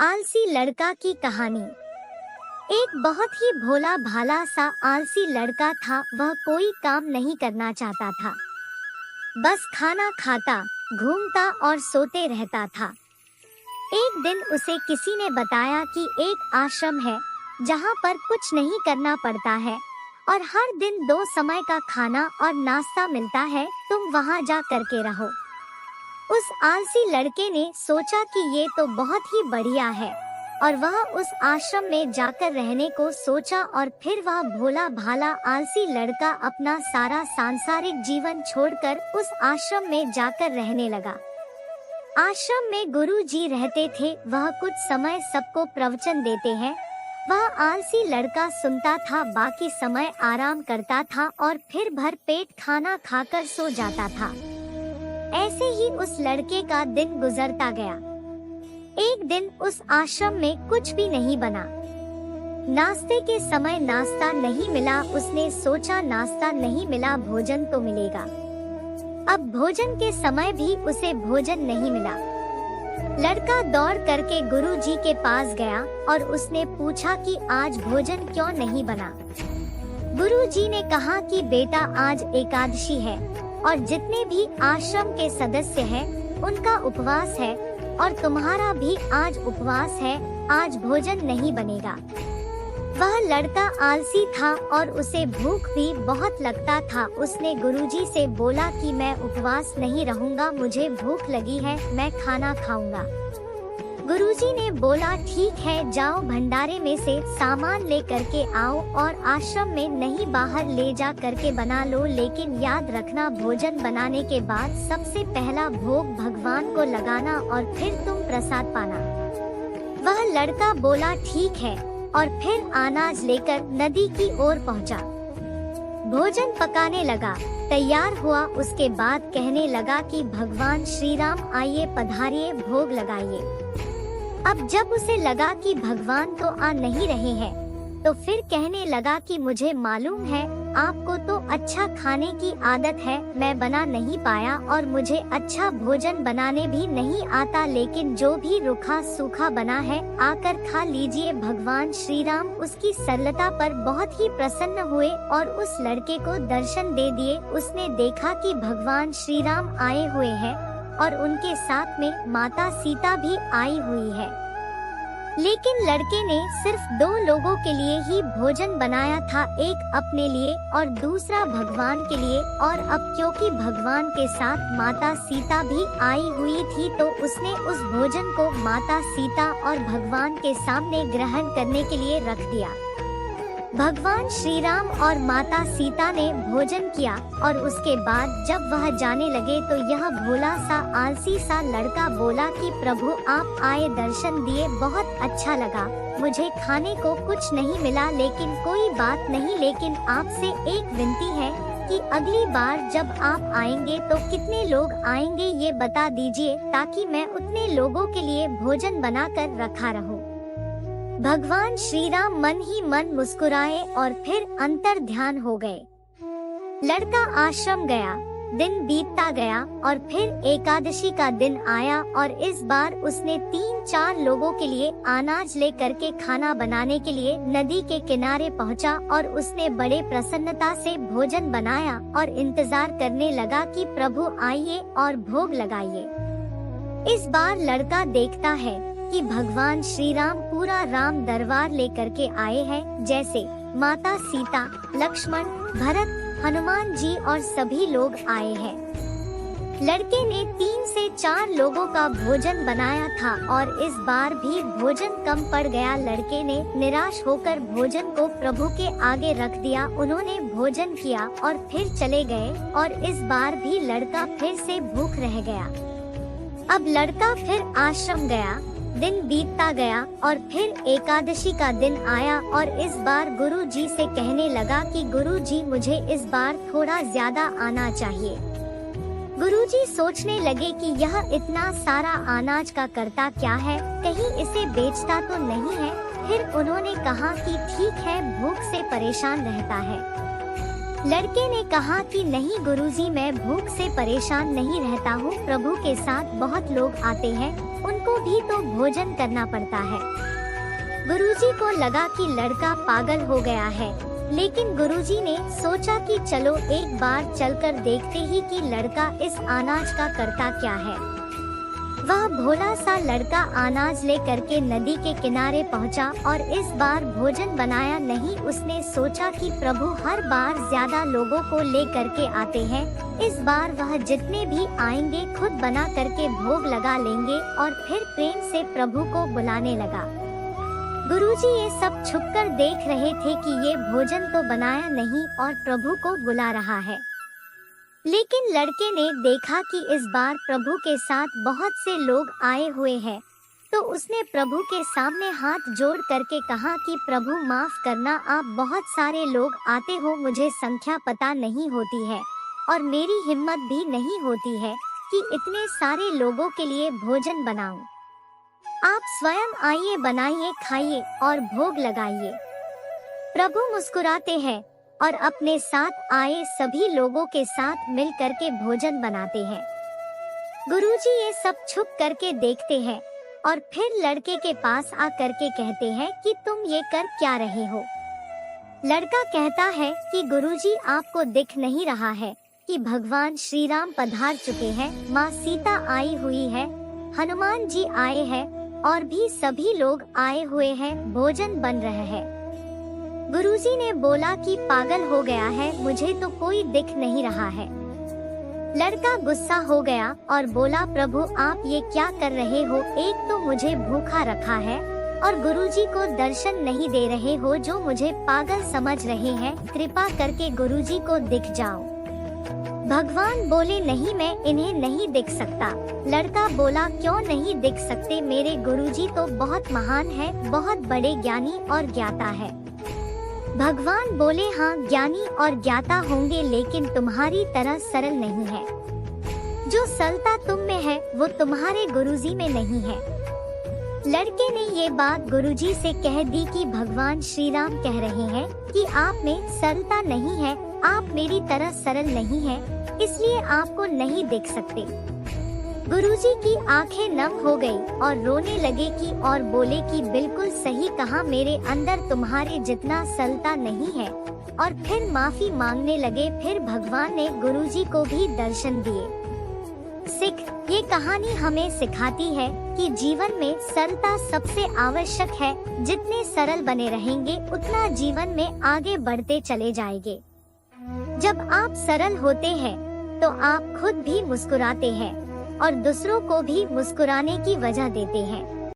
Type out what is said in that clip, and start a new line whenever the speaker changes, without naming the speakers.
आलसी लड़का की कहानी। एक बहुत ही भोला भाला सा आलसी लड़का था। वह कोई काम नहीं करना चाहता था, बस खाना खाता, घूमता और सोते रहता था। एक दिन उसे किसी ने बताया कि एक आश्रम है जहाँ पर कुछ नहीं करना पड़ता है और हर दिन 2 समय का खाना और नाश्ता मिलता है। तुम वहाँ जा करके रहो। उस आलसी लड़के ने सोचा कि ये तो बहुत ही बढ़िया है और वह उस आश्रम में जाकर रहने को सोचा। और फिर वह भोला भाला आलसी लड़का अपना सारा सांसारिक जीवन छोड़कर उस आश्रम में जाकर रहने लगा। आश्रम में गुरु जी रहते थे। वह कुछ समय सबको प्रवचन देते हैं। वह आलसी लड़का सुनता था, बाकी समय आराम करता था और फिर भर पेट खाना खाकर सो जाता था। ऐसे ही उस लड़के का दिन गुजरता गया। एक दिन उस आश्रम में कुछ भी नहीं बना। नाश्ते के समय नाश्ता नहीं मिला। उसने सोचा नाश्ता नहीं मिला, भोजन तो मिलेगा। अब भोजन के समय भी उसे भोजन नहीं मिला। लड़का दौड़ करके गुरु जी के पास गया और उसने पूछा कि आज भोजन क्यों नहीं बना। गुरु जी ने कहा कि बेटा, आज एकादशी है और जितने भी आश्रम के सदस्य हैं उनका उपवास है और तुम्हारा भी आज उपवास है। आज भोजन नहीं बनेगा। वह लड़का आलसी था और उसे भूख भी बहुत लगता था। उसने गुरुजी से बोला कि मैं उपवास नहीं रहूंगा, मुझे भूख लगी है, मैं खाना खाऊंगा। गुरुजी ने बोला ठीक है, जाओ भंडारे में से सामान ले करके आओ और आश्रम में नहीं बाहर ले जा करके बना लो, लेकिन याद रखना भोजन बनाने के बाद सबसे पहला भोग भगवान को लगाना और फिर तुम प्रसाद पाना। वह लड़का बोला ठीक है और फिर अनाज लेकर नदी की ओर पहुंचा। भोजन पकाने लगा, तैयार हुआ। उसके बाद कहने लगा कि भगवान श्री राम आइए, पधारिए, भोग लगाइए। अब जब उसे लगा कि भगवान तो आ नहीं रहे हैं, तो फिर कहने लगा कि मुझे मालूम है आपको तो अच्छा खाने की आदत है, मैं बना नहीं पाया और मुझे अच्छा भोजन बनाने भी नहीं आता, लेकिन जो भी रूखा सूखा बना है आकर खा लीजिए। भगवान श्री राम उसकी सरलता पर बहुत ही प्रसन्न हुए और उस लड़के को दर्शन दे दिए। उसने देखा कि भगवान श्री राम आए हुए हैं और उनके साथ में माता सीता भी आई हुई है, लेकिन लड़के ने सिर्फ 2 लोगों के लिए ही भोजन बनाया था, एक अपने लिए और दूसरा भगवान के लिए। और अब क्योंकि भगवान के साथ माता सीता भी आई हुई थी, तो उसने उस भोजन को माता सीता और भगवान के सामने ग्रहण करने के लिए रख दिया। भगवान श्री राम और माता सीता ने भोजन किया और उसके बाद जब वह जाने लगे तो यह भोला सा आलसी सा लड़का बोला कि प्रभु आप आए, दर्शन दिए, बहुत अच्छा लगा। मुझे खाने को कुछ नहीं मिला, लेकिन कोई बात नहीं, लेकिन आपसे एक विनती है कि अगली बार जब आप आएंगे तो कितने लोग आएंगे ये बता दीजिए, ताकि मैं उतने लोगों के लिए भोजन बनाकर रखा रहूं। भगवान श्री राम मन ही मन मुस्कुराए और फिर अंतर ध्यान हो गए। लड़का आश्रम गया, दिन बीतता गया और फिर एकादशी का दिन आया और इस बार उसने 3-4 लोगों के लिए अनाज ले करके खाना बनाने के लिए नदी के किनारे पहुंचा और उसने बड़े प्रसन्नता से भोजन बनाया और इंतजार करने लगा कि प्रभु आइए और भोग लगाइए। इस बार लड़का देखता है कि भगवान श्री राम पूरा राम दरबार लेकर के आए हैं, जैसे माता सीता, लक्ष्मण, भरत, हनुमान जी और सभी लोग आए हैं। लड़के ने 3 से 4 लोगों का भोजन बनाया था और इस बार भी भोजन कम पड़ गया। लड़के ने निराश होकर भोजन को प्रभु के आगे रख दिया। उन्होंने भोजन किया और फिर चले गए और इस बार भी लड़का फिर से भूख रह गया। अब लड़का फिर आश्रम गया, दिन बीतता गया और फिर एकादशी का दिन आया और इस बार गुरु जी से कहने लगा कि गुरु जी मुझे इस बार थोड़ा ज्यादा आना चाहिए। गुरु जी सोचने लगे कि यह इतना सारा अनाज का करता क्या है, कहीं इसे बेचता तो नहीं है। फिर उन्होंने कहा कि ठीक है, भूख से परेशान रहता है। लड़के ने कहा कि नहीं गुरुजी, मैं भूख से परेशान नहीं रहता हूँ, प्रभु के साथ बहुत लोग आते हैं उनको भी तो भोजन करना पड़ता है। गुरुजी को लगा कि लड़का पागल हो गया है, लेकिन गुरुजी ने सोचा कि चलो एक बार चलकर देखते ही कि लड़का इस अनाज का करता क्या है। वह भोला सा लड़का अनाज लेकर के नदी के किनारे पहुंचा और इस बार भोजन बनाया नहीं। उसने सोचा कि प्रभु हर बार ज्यादा लोगों को ले करके आते हैं, इस बार वह जितने भी आएंगे खुद बना करके भोग लगा लेंगे और फिर प्रेम से प्रभु को बुलाने लगा। गुरुजी ये सब छुपकर देख रहे थे कि ये भोजन तो बनाया नहीं और प्रभु को बुला रहा है। लेकिन लड़के ने देखा कि इस बार प्रभु के साथ बहुत से लोग आए हुए हैं, तो उसने प्रभु के सामने हाथ जोड़ करके कहा कि प्रभु माफ करना, आप बहुत सारे लोग आते हो, मुझे संख्या पता नहीं होती है और मेरी हिम्मत भी नहीं होती है कि इतने सारे लोगों के लिए भोजन बनाऊं। आप स्वयं आइए, बनाइए, खाइए और भोग लगाइए। प्रभु मुस्कुराते हैं और अपने साथ आए सभी लोगों के साथ मिल करके भोजन बनाते हैं। गुरुजी ये सब छुप करके देखते हैं और फिर लड़के के पास आ करके कहते हैं कि तुम ये कर क्या रहे हो। लड़का कहता है कि गुरुजी आपको दिख नहीं रहा है कि भगवान श्री राम पधार चुके हैं, माँ सीता आई हुई है, हनुमान जी आए हैं और भी सभी लोग आए हुए हैं, भोजन बन रहा है। गुरुजी ने बोला कि पागल हो गया है, मुझे तो कोई दिख नहीं रहा है। लड़का गुस्सा हो गया और बोला प्रभु आप ये क्या कर रहे हो, एक तो मुझे भूखा रखा है और गुरुजी को दर्शन नहीं दे रहे हो, जो मुझे पागल समझ रहे हैं, कृपा करके गुरुजी को दिख जाओ। भगवान बोले नहीं, मैं इन्हें नहीं दिख सकता। लड़का बोला क्यों नहीं दिख सकते, मेरे गुरुजी तो बहुत महान है, बहुत बड़े ज्ञानी और ज्ञाता है। भगवान बोले हाँ ज्ञानी और ज्ञाता होंगे, लेकिन तुम्हारी तरह सरल नहीं है। जो सरलता तुम में है वो तुम्हारे गुरुजी में नहीं है। लड़के ने ये बात गुरुजी से कह दी कि भगवान श्री राम कह रहे हैं कि आप में सरलता नहीं है, आप मेरी तरह सरल नहीं है, इसलिए आपको नहीं देख सकते। गुरुजी की आंखें नम हो गई और रोने लगे कि और बोले कि बिल्कुल सही कहा, मेरे अंदर तुम्हारे जितना सरलता नहीं है, और फिर माफी मांगने लगे। फिर भगवान ने गुरुजी को भी दर्शन दिए। सिख ये कहानी हमें सिखाती है कि जीवन में सरलता सबसे आवश्यक है। जितने सरल बने रहेंगे उतना जीवन में आगे बढ़ते चले जाएंगे। जब आप सरल होते हैं तो आप खुद भी मुस्कुराते हैं और दूसरों को भी मुस्कुराने की वजह देते हैं।